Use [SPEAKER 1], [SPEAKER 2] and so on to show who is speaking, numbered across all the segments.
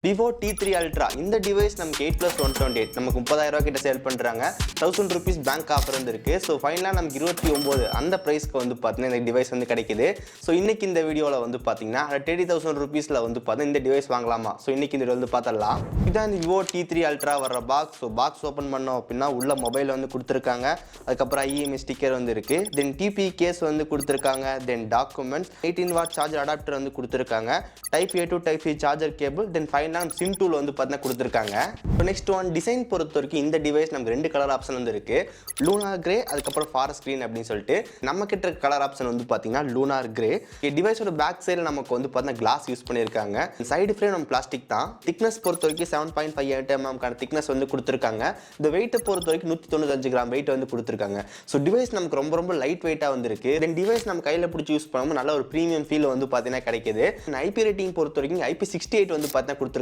[SPEAKER 1] Vivo T3 Ultra இந்த device நமக்கு 8+128 நமக்கு 30,000 கிட்ட சேல் பண்றாங்க. 1000 rupees பேங்க் ஆஃபர் இருக்கு. ஸோ ஃபைனலாக நமக்கு 29 அந்த ப்ரைஸ்க்கு வந்து பார்த்தீங்கன்னா இந்த டிவைஸ் வந்து கிடைக்குது. ஸோ இன்னைக்கு இந்த வீடியோவில் வந்து பார்த்தீங்கன்னா 30,000 rupeesல வந்து பார்த்தீங்கன்னா இந்த டிவைஸ் வாங்கலாமா? ஸோ இன்னைக்கு இந்த வீடியோ வந்து பார்த்தலாம். இதான் இந்த Vivo T3 Ultra வர்ற பாக்ஸ். ஸோ பாக்ஸ் ஓப்பன் பண்ணோம் அப்படின்னா உள்ள மொபைல் வந்து கொடுத்துருக்காங்க. அதுக்கப்புறம் IEMI ஸ்டிக்கர் வந்து இருக்கு. தென் டிபி கேஸ் வந்து கொடுத்துருக்காங்க. தென் டாக்குமெண்ட்ஸ் 18 வாட் சார்ஜர் அடாப்டர் வந்து கொடுத்துருக்காங்க. Type A to type C charger cable. Then sim tool வந்து பார்த்தீங்கன்னா கொடுத்துருக்காங்க. இப்போ நெக்ஸ்ட் ஒன் டிசைன் பொறுத்த வரைக்கும் இந்த டிவைஸ் நமக்கு 2 கலர் ஆப்ஷன் வந்து இருக்கு. லூனார் கிரே அதுக்கப்புறம் ஃபாரஸ்ட் கிரீன் அப்படின்னு சொல்லிட்டு நம்ம கிட்ட இருக்க கலர் ஆப்ஷன் வந்து பார்த்தீங்கன்னா லூனார் கிரே. டிவைஸோட பேக் சைடில் நமக்கு வந்து பார்த்தீங்கன்னா கிளாஸ் யூஸ் பண்ணியிருக்காங்க. சைடு ஃப்ரேம் நம்ம பிளாஸ்டிக் தான். திக்னஸ் பொறுத்த வரைக்கும் 7.58 mm திக்னஸ் வந்து கொடுத்துருக்காங்க. இந்த வெயிட்டை பொறுத்த வரைக்கும் 195 கிராம் வெயிட் வந்து கொடுத்துருக்காங்க. ஸோ டிவைஸ் நமக்கு ரொம்ப ரொம்ப லைட் வெயிட்டாக வந்து இருக்கு. தென் டிவைஸ் நம்ம கையில் பிடிச்சி யூஸ் பண்ணும்போது நல்ல ஒரு ப்ரீமியம் ஃபீல் வந்து பார்த்தீங்கன்னா கிடைக்குது. ஐபி ரேட்டிங் பொறுத்த வரைக்கும் IP68 வந்து பார்த்தீங்கன்னா கொடுத்துருக்காங்க.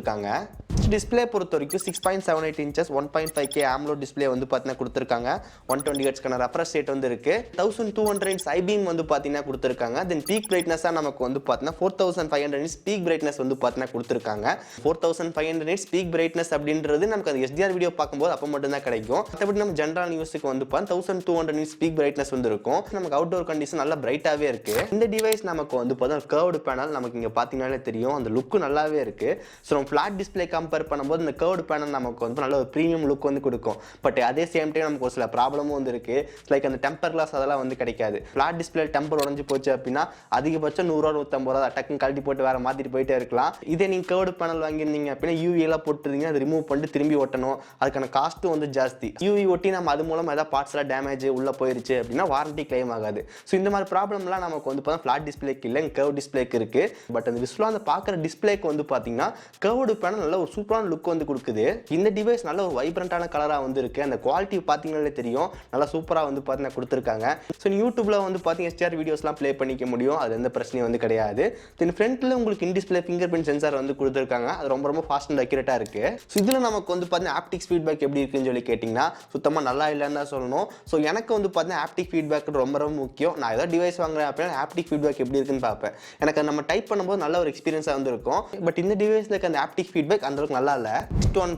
[SPEAKER 1] டிஸ்பிளே பொறுத்த வரைக்கும் 6.78 inches 1.5K AMOLED டிஸ்பிளே வந்து பார்த்தீங்கன்னா கொடுத்துருக்காங்க. 120 Hz ரெஃப்ரெஷ் ரேட் வந்து இருக்கு. 1200 nits ஐபீம் வந்து பார்த்தீங்கன்னா கொடுத்துருக்காங்க. தென் பீக் பிரைட்னஸாக நமக்கு வந்து பார்த்தீங்கன்னா 4500 nits பீக் பிரைட்னஸ் வந்து பார்த்தீங்கன்னா கொடுத்துருக்காங்க. 4500 nits பீக் பிரைட்னஸ் அப்படின்றது நமக்கு அந்த SDR வீடியோ பார்க்கும்போது அப்போ மட்டும் தான் கிடைக்கும். மற்றபடி நம்ம ஜென்ரல் நியூஸுக்கு வந்து 1200 nits பீக் பிரைட்னஸ் வந்து இருக்கும். நமக்கு அவுட்டோர் கண்டிஷன் நல்லா பிரைட்டாகவே இருக்கு. இந்த டிவைஸ் நமக்கு வந்து பார்த்தீங்கன்னா கர்வ்டு பேனல் நமக்கு இங்கே பார்த்தீங்கன்னாலே தெரியும். அந்த லுக்கு நல்லாவே இருக்கு. ஸோ நம்ம ஃபிளாட் டிஸ்பிளே கம்பேர் பண்ணும்போது இந்த கர்வ்டு பேனல் நமக்கு வந்து நல்ல ஒரு ப்ரீமியம் லுக் வந்து கொடுக்கும். பட் அதே சேம் டைம் நமக்கு ஒரு சில ப்ராப்ளமும் வந்து இருக்கு. லைக் அந்த டெம்பர் கிளாஸ் அதெல்லாம் வந்து கிடைக்காது. ஃபிளாட் டிஸ்பிளே டெம்பர் உடஞ்சி போச்சு அப்படின்னா அதிகபட்சம் 100 150 டக்குன்னு கழட்டி போட்டு வேற மாத்திட்டு போயிட்டே இருக்கலாம். இதே நீங்க கர்வ்டு பேனல் வாங்கியிருந்தீங்க அப்படின்னா UV எல்லாம் போட்டுருந்தீங்க அதை ரிமூவ் பண்ணிட்டு திரும்பி ஒட்டணும். அதுக்கான காஸ்ட்டும் வந்து ஜாஸ்தி. UV ஒட்டி நம்ம அது மூலம் ஏதாவது பார்ட்ஸ் எல்லாம் டேமேஜ் உள்ள போயிருச்சு அப்படின்னா வாரண்டி கிளைம் ஆகாது. ஸோ இந்த மாதிரி ப்ராப்ளம்லாம் நமக்கு வந்து பார்த்தா ஃபிளாட் டிஸ்பிளேக்கு இல்லை, கர்வ் டிஸ்பிளேக்கு இருக்கு. பட் அந்த விசுவலா அந்த பார்க்குற டிஸ்பிளேக்கு வந்து பார்த்தீங்கன்னா கர்வ்டு பேனல் நல்ல ஒரு சூப்பரான லுக் வந்து கொடுக்குது. இந்த டிவைஸ் நல்ல ஒரு வைப்ரண்டான கலராக வந்து இருக்கு. அந்த குவாலிட்டி பார்த்தீங்கன்னாலே தெரியும். நல்லா சூப்பராக வந்து பார்த்தீங்கன்னா கொடுத்துருக்காங்க. ஸோ யூடியூப்ல வந்து பார்த்தீங்கன்னா SDR வீடியோஸ்லாம் ப்ளே பண்ணிக்க முடியும். அது எந்த பிரச்சனையும் வந்து கிடையாது. தென் ஃப்ரண்ட்ல உங்களுக்கு in display finger print sensor வந்து கொடுத்துருக்காங்க. அது ரொம்ப ரொம்ப ஃபாஸ்ட் அண்ட் அக்யூரேட்டாக இருக்கு. ஸோ இதில் நமக்கு வந்து பார்த்தீங்கன்னா ஆப்டிக்ஸ் ஃபீட்பேக் எப்படி இருக்குன்னு சொல்லி கேட்டிங்கன்னா சுத்தமாக நல்லா இல்லைன்னு தான் சொல்லணும். ஸோ எனக்கு வந்து பார்த்தீங்கன்னா ஆப்டிக் ஃபீட்பேக் ரொம்ப ரொம்ப முக்கியம். நான் ஏதாவது டிவைஸ் வாங்குறேன் அப்படின்னா ஆப்டிக் ஃபீட்பேக் எப்படி இருக்குன்னு பார்ப்பேன். எனக்கு நம்ம டைப் பண்ணும்போது நல்ல ஒரு எக்ஸ்பீரியன்ஸாக வந்து இருக்கும். பட் இந்த டிவைஸில் இருக்க அந்த ஆப்டிக் ஃபீட்பேக் அந்த அளவுக்கு நல்லா இல்லை.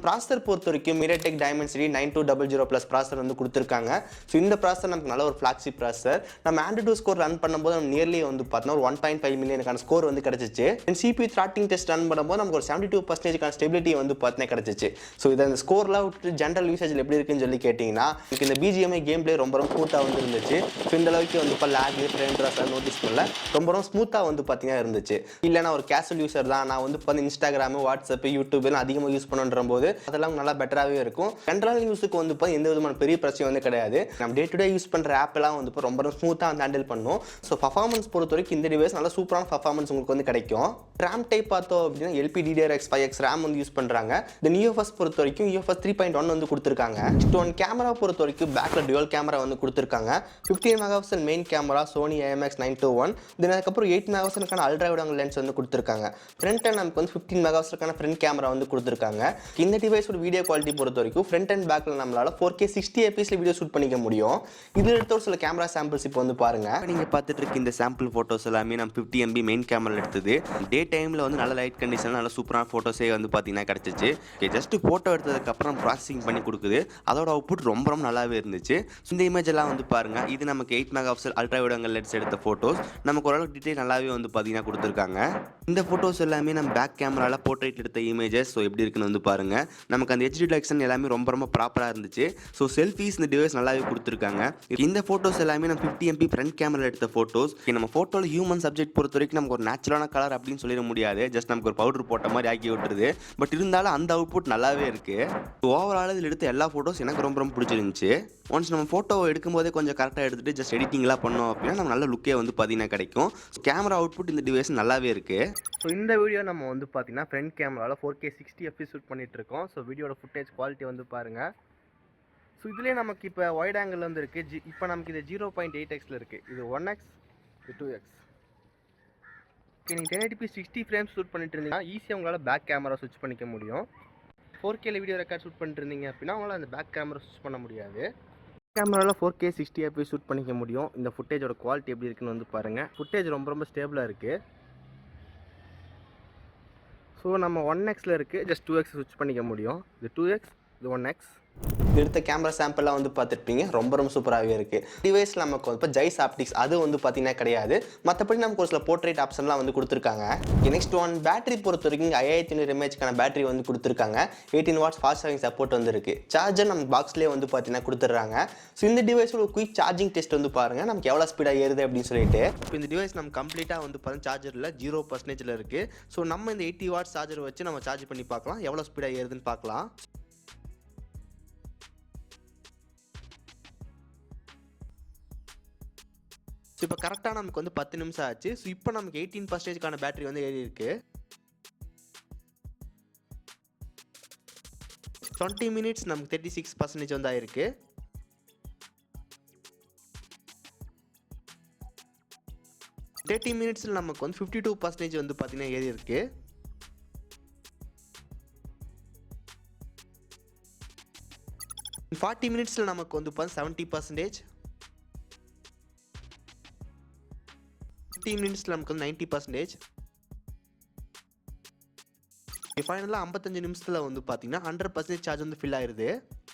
[SPEAKER 1] ப்ராசஸர் பொறுத்த வரைக்கும் MediaTek Dimensity 9200 ப்ராசஸர் வந்து கொடுத்துருக்காங்க. ஸோ இந்த ப்ராசஸர் நமக்கு நல்ல ஒரு ஃபிளாக்ஷிப் ப்ராசஸர். நம்ம Android ஸ்கோர் ரன் பண்ணும்போது நம்ம நியர்லி வந்து பார்த்தோன்னா ஒரு 1.5 மில்லியனுக்கான ஸ்கோர் வந்து கிடைச்சிச்சு. CPU த்ராட்டிங் டெஸ்ட் ரன் பண்ணும்போது நமக்கு ஒரு 72% ஸ்டெபிலிட்டி வந்து பார்த்தீங்கன்னா கிடைச்சிச்சு. ஸோ இதை அந்த ஸ்கோர்லாம் விட்டு ஜென்ரல் யூசேஜில் எப்படி இருக்குன்னு சொல்லி கேட்டிங்கன்னா இந்த BGMI கேம் பிளே ரொம்ப ரொம்ப ஸ்மூத்தாக வந்து இருந்துச்சு. ஸோ இந்த அளவுக்கு வந்து இப்போ லேக் ஃப்ரேம் ட்ராப் நோட்டீஸ் பண்ணல. ரொம்ப ரொம்ப ஸ்மூத்தாக வந்து பார்த்தீங்கன்னா இருந்துச்சு. இல்லை நான் ஒரு கேஷுவல் யூசர் தான், நான் வந்து இப்போ Instagram WhatsApp YouTube அதிகமாக யூஸ் பண்ணுற போது அதெல்லாம் நல்லா பெட்டராகவே இருக்கும். ஜென்ரல் யூஸுக்கு வந்து எந்த விதமான பெரிய பிரச்சனை வந்து கிடையாது. நம்ம டே டு டே யூஸ் பண்ணுற ஆப் எல்லாம் வந்து ரொம்ப ஸ்மூத்தாக ஹேண்டில் பண்ணும். ஸோ பர்ஃபார்மன்ஸ் பொறுத்த வரைக்கும் இந்த டிவைஸ் நல்ல சூப்பரான பர்ஃபார்மன்ஸ் உங்களுக்கு வந்து கிடைக்கும். RAM டைப் பார்த்தோம் அப்படின்னா LPDDR5X RAM வந்து யூஸ் பண்ணுறாங்க. இந்த UFS பொறுத்த வரைக்கும் UFS 3.1 வந்து கொடுத்துருக்காங்க. கேமரா பொறுத்த வரைக்கும் பேக்கில் டுவல் கேமரா வந்து கொடுத்துருக்காங்க. 15 megapixel main camera Sony IMX921. தென் அதுக்கப்புறம் 8 மெகாபிக்சலுக்கான அல்ட்ரா வைட் ஆங்கிள் லென்ஸ் வந்து கொடுத்துருக்காங்க. ஃப்ரண்ட் அண்ட் நமக்கு வந்து 15 மெகாபிக்சலுக்கான ஃப்ரண்ட் கேமரா வந்து கொடுத்துருக்காங்க. இந்த டிவைஸோட வீடியோ குவாலிட்டி பொறுத்த வரைக்கும் ஃப்ரண்ட் அண்ட் பேக்ல நம்மளால 4K 60 fps வீடியோ ஷூட் பண்ணிக்க முடியும். இதில் எடுத்த ஒரு சில கேமரா சாம்பிள்ஸ் இப்போ வந்து பாருங்க. நீங்க பார்த்துட்டு இருக்க இந்த சாம்பிள் போட்டோஸ் எல்லாமே நம்ம 50 MB மெயின் கேமரா எடுத்தது. டே டைம்ல வந்து நல்ல லைட் கண்டிஷன்ல நல்ல சூப்பரான போட்டோஸே வந்து பார்த்தீங்கன்னா கிடைச்சிச்சு. ஜஸ்ட் போட்டோ எடுத்ததுக்கு அப்புறம் ப்ராசஸிங் பண்ணி கொடுக்குது. அதோட அவுட்புட் ரொம்ப ரொம்ப நல்லாவே இருந்துச்சு. இந்த இமேஜ் எல்லாம் வந்து பாருங்க. இது நமக்கு 8 megapixel ultra wide angle lens எடுத்த போட்டோஸ். நமக்கு ஓரளவுக்கு டீடைல் நல்லாவே வந்து பார்த்தீங்கன்னா கொடுத்துருக்காங்க. இந்த போட்டோஸ் எல்லாமே நம்ம பேக் கேமரால போர்ட்ரேட் எடுத்த இமேஜஸ். ஸோ எப்படி இருக்குன்னு வந்து பாருங்க. நமக்கு அந்த HD டிடெக்ஷன் எல்லாமே ரொம்ப ரொம்ப ப்ராப்பராக இருந்துச்சு. ஸோ செல்ஃபீஸ் இந்த டிவைஸ் நல்லாவே கொடுத்துருக்காங்க. இந்த ஃபோட்டோஸ் எல்லாமே நம்ம 50 MP ஃப்ரண்ட் கேமரா எடுத்த ஃபோட்டோஸ். நம்ம ஃபோட்டோவில் ஹியூமன் சப்ஜெக்ட் பொறுத்த வரைக்கும் நமக்கு ஒரு நேச்சுரலான கலர் அப்படின்னு சொல்லிட முடியாது. ஜஸ்ட் நமக்கு ஒரு பவுடர் போட்ட மாதிரி ஆக்கி விட்டுருது. பட் இருந்தாலும் அந்த அவுட்புட் நல்லாவே இருக்கு. ஓவரால் இதில் எடுத்த எல்லா ஃபோட்டோஸ் எனக்கு ரொம்ப ரொம்ப பிடிச்சிருந்துச்சு. ஒன்ஸ் நம்ம ஃபோட்டோ எடுக்கும்போதே கொஞ்சம் கரெக்டாக எடுத்துகிட்டு ஜஸ்ட் எடிட்டிங்லாம் பண்ணோம் அப்படின்னா நம்ம நல்ல லுக்கே வந்து பார்த்தீங்கன்னா கிடைக்கும். கேமரா அவுட்புட் இந்த டிவைஸ் நல்லாவே இருக்குது. ஸோ இந்த வீடியோ நம்ம வந்து பார்த்தீங்கன்னா ஃப்ரண்ட் கேமராவில் 4K 60 fps ஷூட் பண்ணிட்டு இருக்கோம். ஸோ வீடியோட ஃபுட்டேஜ் குவாலிட்டி வந்து பாருங்கள். ஸோ இதுலேயே நமக்கு இப்போ வைட் ஆங்கிள் வந்து இருக்குது. இப்போ நமக்கு இது 0.8x இருக்குது. இது 1x இது 2x. ஓகே, நீங்கள் 1080p 60 ஃப்ரேம்ஸ் ஷூட் பண்ணிட்டு இருந்தீங்கன்னா ஈஸியாக உங்களால் பேக் கேமரா ஸ்விட்ச் பண்ணிக்க முடியும். 4K வீடியோ ரெக்கார்ட் ஷூட் பண்ணிட்டு இருந்தீங்க அப்படின்னா உங்களால் அந்த பேக் கேமரா ஸ்விட்ச் பண்ண முடியாது. கேமராவில் 4K 60 fps ஷூட் பண்ணிக்க முடியும். இந்த ஃபுட்டேஜோட குவாலிட்டி எப்படி இருக்குன்னு வந்து பாருங்கள். ஃபுட்டேஜ் ரொம்ப ரொம்ப ஸ்டேபிளாக இருக்குது. ஸோ நம்ம 1x இருக்குது, ஜஸ்ட் 2x ஸ்விட்ச் பண்ணிக்க முடியும். இது 2x, இது 1x. எடுத்த கேமரா சாம்பிள்லாம் வந்து பார்த்துருப்பீங்க, ரொம்ப சூப்பராகவே இருக்குது. டிவைஸில் நமக்கு இப்போ ஜைஸ் ஆப்டிக்ஸ் அது வந்து பார்த்தீங்கன்னா கிடையாது. மற்றபடி நமக்கு ஒரு சில போர்ட்ரேட் ஆப்ஷன்லாம் வந்து கொடுத்துருக்காங்க. நெக்ஸ்ட் ஒன் பேட்டரி பொறுத்த வரைக்கும் 5500 mAhக்கான பேட்டரி வந்து கொடுத்துருக்காங்க. 18 வாட்ஸ் ஃபாஸ்ட் சார்ஜிங் சப்போர்ட் வந்து இருக்குது. சார்ஜர் நம்ம பாக்ஸ்லேயே வந்து பார்த்தீங்கன்னா கொடுத்துட்றாங்க. ஸோ இந்த டிவைஸோட குயிக் சார்ஜிங் டெஸ்ட் வந்து பாருங்கள், நமக்கு எவ்வளோ ஸ்பீடாக ஏறுது அப்படின்னு சொல்லிட்டு. இப்போ இந்த டிவைஸ் நம்ம கம்ப்ளீட்டாக வந்து பார்த்தீங்கன்னா சார்ஜரில் 0% இருக்குது. ஸோ நம்ம இந்த 80 வாட்ஸ் சார்ஜர் வச்சு நம்ம சார்ஜ் பண்ணி பார்க்கலாம், எவ்வளோ ஸ்பீடாக ஏறுதுன்னு பார்க்கலாம். ஸோ இப்போ கரெக்டாக நமக்கு வந்து 10 நிமிஷம் ஆச்சு. ஸோ இப்போ நமக்கு 18%க்கான பேட்டரி வந்து ஏறி இருக்கு. 20 மினிட்ஸ் நமக்கு 36% வந்து ஆயிருக்கு. 30 மினிட்ஸில் நமக்கு வந்து 52% வந்து பார்த்தீங்கன்னா ஏறி இருக்கு. 40 மினிட்ஸில் நமக்கு வந்து 70%. 15 மினிட்ஸில் நமக்கு வந்து 90%. ஃபைனலாக 55 நிமிஷத்தில் வந்து பார்த்தீங்கன்னா 100% சார்ஜ் வந்து ஃபில் ஆயிருது.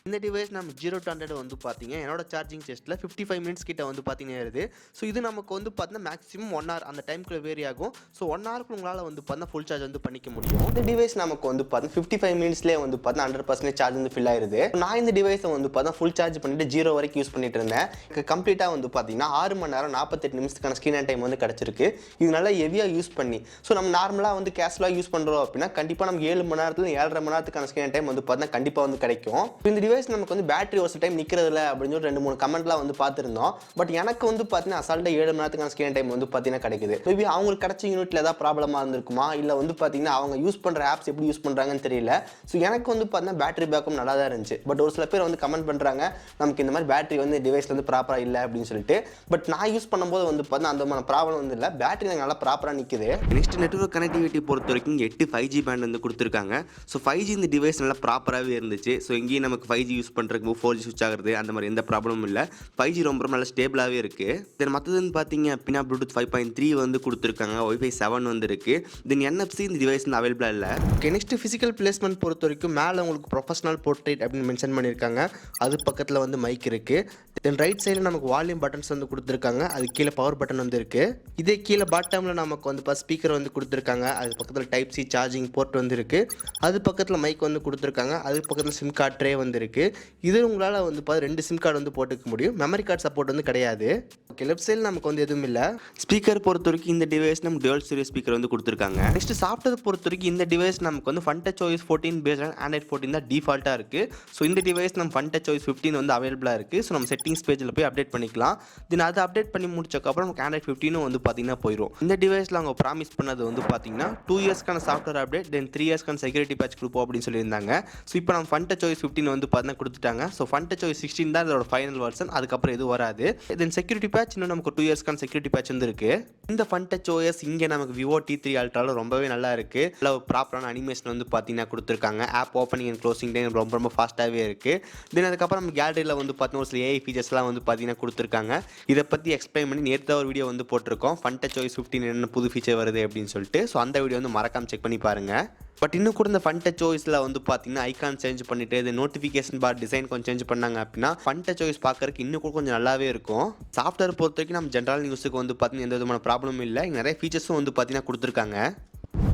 [SPEAKER 1] இந்த டிவைஸ் நம்ம 0 to 100 வந்து பார்த்தீங்க என்னோட சார்ஜிங் டெஸ்ட்டில் 55 மினிட்ஸ் கிட்ட வந்து பார்த்தீங்கன்னா ஏறுது. ஸோ இது நமக்கு வந்து பார்த்தீங்கன்னா மேக்ஸிமம் 1 hour அந்த டைமுக்குள்ள வேரி ஆகும். ஸோ 1 hourக்கு உங்களால் வந்து பார்த்தீங்கன்னா ஃபுல் சார்ஜ் வந்து பண்ணிக்க முடியும். இந்த டிவைஸ் நமக்கு வந்து பார்த்தீங்கன்னா 55 மினிட்ஸ்லேயே வந்து பார்த்தீங்கன்னா 100% சார்ஜ் வந்து ஃபில் ஆயிருது. நான் இந்த டிவைஸை வந்து பார்த்தீங்கன்னா ஃபுல் சார்ஜ் பண்ணிட்டு 0 வரைக்கும் யூஸ் பண்ணிட்டு இருந்தேன். கம்ப்ளீட்டாக வந்து பார்த்தீங்கன்னா 6 மணி நேரம் 48 நிமிஷத்துக்கான ஸ்க்ரீன் டைம் வந்து கிடச்சிருக்கு. இது நல்லா ஹெவியாக யூஸ் பண்ணி ஸோ நம்ம நார்மலாக வந்து கேஷுவலாக யூஸ் பண்ணுறோம் அப்படின்னா கண்டிப்பாக நமக்கு 7 மணி நேரத்தில் 7.5 மணி நேரத்துக்கான ஸ்க்ரீன் டைம் வந்து பார்த்தீங்கன்னா கண்டிப்பாக வந்து கிடைக்கும். இந்த டிவைஸ் நமக்கு வந்து பேட்டரி ஒரு சில டைம் நிற்கிறதுல அப்படின்னு சொல்லி 2-3 கமெண்ட்லாம் வந்து பார்த்துருந்தோம். பட் எனக்கு வந்து பார்த்தீங்கன்னா அசால்ட்டாக 7 மணி நேரத்துக்கான ஸ்க்ரீன் டைம் வந்து பார்த்தீங்கன்னா கிடைக்குது. மேபி அவங்களுக்கு கிடைச்ச யூனிட்டில் ஏதாவது ப்ராப்ளமாக இருந்திருக்குமா, இல்லை வந்து பார்த்தீங்கன்னா அவங்க யூஸ் பண்ணுற ஆப்ஸ் எப்படி யூஸ் பண்ணுறாங்கன்னு தெரியல. ஸோ எனக்கு வந்து பார்த்தீங்கன்னா பேட்டரி பேக்கப் நல்லா தான் இருந்துச்சு. பட் ஒரு சில பேர் வந்து கமெண்ட் பண்ணுறாங்க நமக்கு இந்த மாதிரி பேட்டரி வந்து டிவைஸில் வந்து ப்ராப்பராக இல்லை அப்படின்னு சொல்லிட்டு. பட் நான் யூஸ் பண்ணும்போது வந்து பார்த்தீங்கன்னா அந்த மாதிரி ப்ராப்ளம் வந்து இல்லை, பேட்டரி எனக்கு நல்லா ப்ராப்பராக நிற்குது. நெக்ஸ்ட் நெட்வொர்க் கனெக்டிவிட்டி பொறுத்த வரைக்கும் 8 5G பேண்ட் வந்து கொடுத்துருக்காங்க. ஸோ 5G இந்த டிவைஸ் நல்லா ப்ராப்பராகவே இருந்துச்சு. ஸோ இங்கேயும் நமக்கு 5G யூஸ் பண்ணுறதுக்கு 4G ஸ்விட்ச் ஆகிறது அந்த மாதிரி எந்த ப்ராப்ளமும் இல்லை. 5G ரொம்ப நல்லா ஸ்டேபிளாகவே இருக்குது. தென் மற்றதுன்னு பார்த்தீங்க அப்படின்னா ப்ளூடூத் 5.3 வந்து கொடுத்துருக்காங்க. Wi-Fi 7 வந்து இருக்குது. தென் NFC இந்த டிவைஸ் வந்து அவைலபிளாக இல்லை. ஓகே, நெக்ஸ்ட் ஃபிசிக்கல் பிளேஸ்மெண்ட் பொறுத்த வரைக்கும் மேலே உங்களுக்கு ப்ரொஃபஷனல் போர்ட்ரேட் அப்படின்னு மென்ஷன் பண்ணியிருக்காங்க. அது பக்கத்தில் வந்து மைக் இருக்குது. தென் ரைட் சைடில் நமக்கு வால்யூம் பட்டன்ஸ் வந்து கொடுத்துருக்காங்க. அது கீழே பவர் பட்டன் வந்து இருக்குது. இதே கீழே பாட்டமில் நமக்கு வந்து ஸ்பீக்கர் வந்து கொடுத்துருக்காங்க. அது பக்கத்தில் டைப் சி சார்ஜிங் போர்ட் வந்து இருக்குது. அது பக்கத்தில் மைக் வந்து கொடுத்துருக்காங்க. அது பக்கத்தில் சிம் கார்ட் ட்ரே வந்து இருக்குது. இது உங்களால் வந்து 2 சிம் கார்டு வந்து போட்டுக்க முடியும். மெமரி கார்டு சப்போர்ட் வந்து கிடையாது. ஓகே, லெஃப்ட் சைடில் நமக்கு வந்து எதுவும் இல்லை. ஸ்பீக்கர் பொறுத்த வரைக்கும் இந்த டிவைஸ் நம்ம டுவல் ஸ்டீரியோ ஸ்பீக்கர் வந்து கொடுத்துருக்காங்க. நெக்ஸ்ட் சாஃப்ட்வேர் பொறுத்த வரைக்கும் இந்த டிவைஸ் நமக்கு வந்து FunTouch OS 14 based on Android 14 தான் டிஃபால்ட்டாக இருக்குது. ஸோ இந்த டிவைஸ் நம்ம FunTouch OS 15 வந்து அவைலபிளாக இருக்குது. ஸோ நம்ம செட்டிங்ஸ் பேஜில் போய் அப்டேட் பண்ணிக்கலாம். தென் அதை அப்டேட் பண்ணி முடிச்சக்கப்புறம் நமக்கு Android 15 வந்து பார்த்தீங்கன்னா போயிடும். இந்த டிவைஸில் அவங்க ப்ராமிஸ் பண்ணது வந்து பார்த்தீங்கன்னா 2 இயர்ஸ்க்கான சாஃப்ட்வேர் அப்டேட், தென் 3 இயர்ஸ்க்கான செக்யூரிட்டி பேட்ச் கொடுப்போம் அப்படின்னு சொல்லியிருந்தாங்க. ஸோ இப்போ நம்ம FunTouch OS 15 வந்து பார்த்தீங்கன்னா கொடுத்துட்டாங்க. ஸோ FunTouch OS 16 தான் இதோட ஃபைனல் வெர்ஷன். அதுக்கப்புறம் எதுவும் வராது. தென் செக்யூரிட்டி பேட்ச் இன்னும் நமக்கு 2 இயர்ஸ்க்கான செக்யூரிட்டி பேட்ச் வந்து இருக்கு. இந்த FunTouch OS இங்கே நமக்கு Vivo T3 Ultraல ரொம்பவே நல்லா இருக்கு. நல்ல ப்ராப்பரான அனிமேஷன் வந்து பார்த்தீங்கன்னா கொடுத்துருக்காங்க. App opening and closing time ரொம்ப ஃபாஸ்ட்டாகவே இருக்கு. தென் அதுக்கப்புறம் நம்ம கேலரியில் வந்து பார்த்தீங்கன்னா ஒரு சில AI ஃபீச்சர்ஸ்லாம் வந்து பார்த்தீங்கன்னா கொடுத்துருக்காங்க. இதை பற்றி எக்ஸ்பிளைன் பண்ணி நேற்று ஒரு வீடியோ வந்து போட்டிருக்கோம். FunTouch OS 15 என்ன புது ஃபீச்சர் வருது அப்படின்னு சொல்லிட்டு. ஸோ அந்த வீடியோ வந்து மறக்காம செக் பண்ணி பாருங்க. பட் இன்னும் கூட இந்த FunTouch OSல வந்து பார்த்தீங்கன்னா ஐகான் சேஞ்ச் பண்ணிட்டு இது நோட்டிஃபிகேஷன் பார் டிசைன் கொஞ்சம் சேஞ்ச் பண்ணாங்க அப்படின்னா FunTouch OS பார்க்கறதுக்கு இன்னும் கூட கொஞ்சம் நல்லாவே இருக்கும். சாஃப்ட்வேர் பொறுத்த வரைக்கும் நம்ம ஜென்ரல் யூஸுக்கு வந்து பார்த்தீங்கன்னா எந்த விதமான ப்ராப்ளமும் இல்லை. இங்கே நிறைய ஃபீச்சர்ஸும் வந்து பார்த்தீங்கன்னா கொடுத்துருக்காங்க.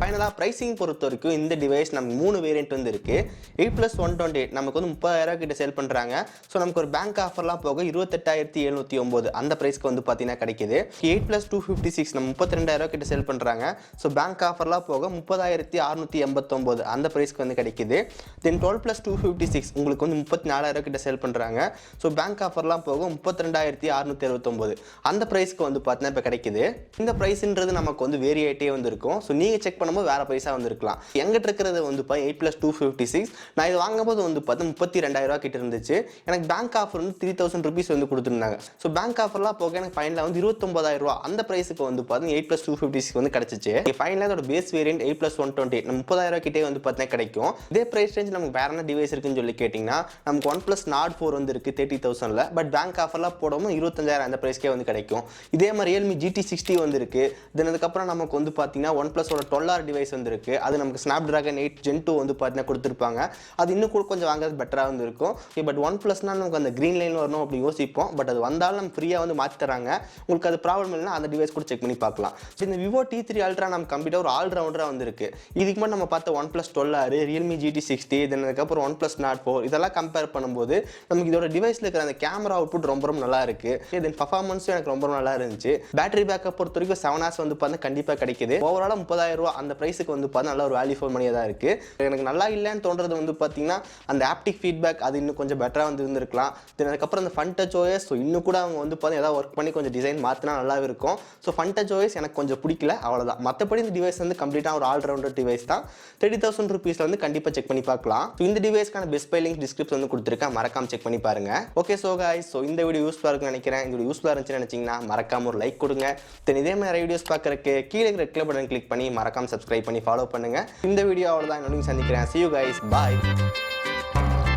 [SPEAKER 1] ஃபைனலாக ப்ரைஸிங் பொறுத்த வரைக்கும் இந்த டிவைஸ் நமக்கு 3 வேரியன்ட் வந்து இருக்குது. 8+128 நமக்கு வந்து 30,000 கிட்ட சேல் பண்ணுறாங்க. ஸோ நமக்கு ஒரு பேங்க் ஆஃபர்லாம் போக 28,709 அந்த ப்ரைஸ்க்கு வந்து பார்த்தீங்கன்னா கிடைக்குது. 8+256 நம்ம 32,000 கிட்ட சேல் பண்ணுறாங்க. ஸோ பேங்க் ஆஃபர்லாம் போக 30,689 அந்த ப்ரைஸ்க்கு வந்து கிடைக்குது. தென் 12+256 உங்களுக்கு வந்து 34,000 கிட்ட சேல் பண்ணுறாங்க. ஸோ பேங்க் ஆஃபர்லாம் போக 32,669 அந்த ப்ரைஸ்க்கு வந்து பார்த்தீங்கன்னா இப்போ கிடைக்குது. இந்த ப்ரைஸ்ன்றது நமக்கு வந்து வேரியேட்டே வந்து இருக்கும். ஸோ நீங்கள் செக் பண்ணும்போது வேற பைசா வந்துருக்கலாம். எங்கிட்ட இருக்கிறது வந்து 8+256 நான் இது வாங்கும்போது வந்து பார்த்தா 32,000 கிட்ட இருந்துச்சு. எனக்கு பேங்க் ஆஃபர் வந்து 3,000 rupees வந்து கொடுத்துருந்தாங்க. ஸோ பேங்க் ஆஃபர்லாம் போக எனக்கு ஃபைனலாக வந்து 29,000 அந்த ப்ரைஸுக்கு வந்து பார்த்தீங்கன்னா 8+256 வந்து கிடைச்சிச்சு. ஃபைனலாக அதோட பேஸ் வேரியன்ட் 8+128 நம்ம 30,000 கிட்டே வந்து பார்த்தீங்கன்னா கிடைக்கும். இதே ப்ரைஸ் ரேஞ்ச் நமக்கு வேற என்ன டிவைஸ் இருக்குன்னு சொல்லி கேட்டிங்கன்னா நமக்கு OnePlus Nord 4 வந்து இருக்குது 30,000ல. பட் பேங்க் ஆஃபர்லாம் போடாமல் 25,000 அந்த ப்ரைஸ்க்கே வந்து கிடைக்கும். இதே மாதிரி Realme GT60 வந்து இருக்குது. தென் அதுக்கப்புறம் நமக்கு வந்து பார்த்தீங்கன்னா OnePlus 12 சோலார் டிவைஸ் வந்து இருக்குது. அது நமக்கு ஸ்னாப்டிராகன் 8 Gen 2 வந்து பார்த்தீங்கன்னா கொடுத்துருப்பாங்க. அது இன்னும் கூட கொஞ்சம் வாங்குறது பெட்டராக வந்து இருக்கும். பட் ஒன் ப்ளஸ்னால் நமக்கு அந்த க்ரீன் லைன் வரணும் அப்படி யோசிப்போம். பட் அது வந்தாலும் நம்ம ஃப்ரீயாக வந்து மாற்றி தராங்க. உங்களுக்கு அது ப்ராப்ளம் இல்லைனா அந்த டிவைஸ் கூட செக் பண்ணி பார்க்கலாம். ஸோ இந்த விவோ T3 அல்ட்ரா நம்ம கம்ப்ளீட்டாக ஒரு ஆல்ரவுண்டராக வந்துருக்கு. இதுக்கு மட்டும் நம்ம பார்த்த one plus 12R, Realme GT60, தென் அதுக்கப்புறம் ஒன் ப்ளஸ் நாட் 4 இதெல்லாம் கம்பேர் பண்ணும்போது நமக்கு இதோட டிவைஸில் இருக்கிற அந்த கேமரா அவுட்புட் ரொம்ப ரொம்ப நல்லா இருக்குது. தென் பர்ஃபார்மன்ஸும் எனக்கு ரொம்ப நல்லா இருந்துச்சு. பேட்டரி பேக்கப் பொறுத்த வரைக்கும் 7 hours வந்து பார்த்தா கண்டிப்பாக கிடைக்குது. ஓவராலாக 30,000 ரூபா அந்த ப்ரைஸுக்கு வந்து பார்த்தா நல்ல ஒரு வேல்யூ ஃபார் மணியாக தான் இருக்குது. எனக்கு நல்லா இல்லைன்னு தோன்றது வந்து பார்த்தீங்கன்னா அந்த ஆப்டிக் ஃபீட்பேக் அது இன்னும் கொஞ்சம் பெட்டராக வந்து இருந்திருக்கலாம். தென் அதுக்கப்புறம் அந்த ஃபன் டச் OS ஸோ இன்னும் கூட அவங்க வந்து பார்த்தா ஏதாவது ஒர்க் பண்ணி கொஞ்சம் டிசைன் மாற்றினா நல்லா இருக்கும். ஸோ ஃபன் டச் OS எனக்கு கொஞ்சம் பிடிக்கல, அவ்வளோதான். மற்றபடி இந்த டிவைஸ் வந்து கம்ப்ளீட்டாக ஒரு ஆல்ரவுண்டர் டிவைஸ் தான். 30,000 rupeesல வந்து கண்டிப்பாக செக் பண்ணி பார்க்கலாம். ஸோ இந்த டிவைஸ்க்கான பெஸ்ட் பை லிங்க் டிஸ்கிரிப்ஷன் வந்து கொடுத்துருக்கேன், மறக்காம செக் பண்ணி பாருங்க. ஓகே ஸோ கைஸ், ஸோ இந்த வீடியோ யூஸ்ஃபுல்லாக இருக்குன்னு நினைக்கிறேன். இந்த வீடியோ யூஸ்ஃபுல்லாக இருந்துச்சுன்னு நினைச்சீங்கன்னா மறக்காம ஒரு லைக் கொடுங்க. தென் இதே மாதிரி வீடியோஸ் பார்க்கறதுக்கு கீழே இருக்கிற கிளிக் பட்டன் கிளிக் பண்ணி மறக்காம சப்ஸ்கிரைப் பண்ணி ஃபாலோ பண்ணுங்க. இந்த வீடியோ அவ்வளோதான், இன்னொன்று சந்திக்கிறேன். See you guys, bye,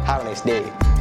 [SPEAKER 1] have a nice day.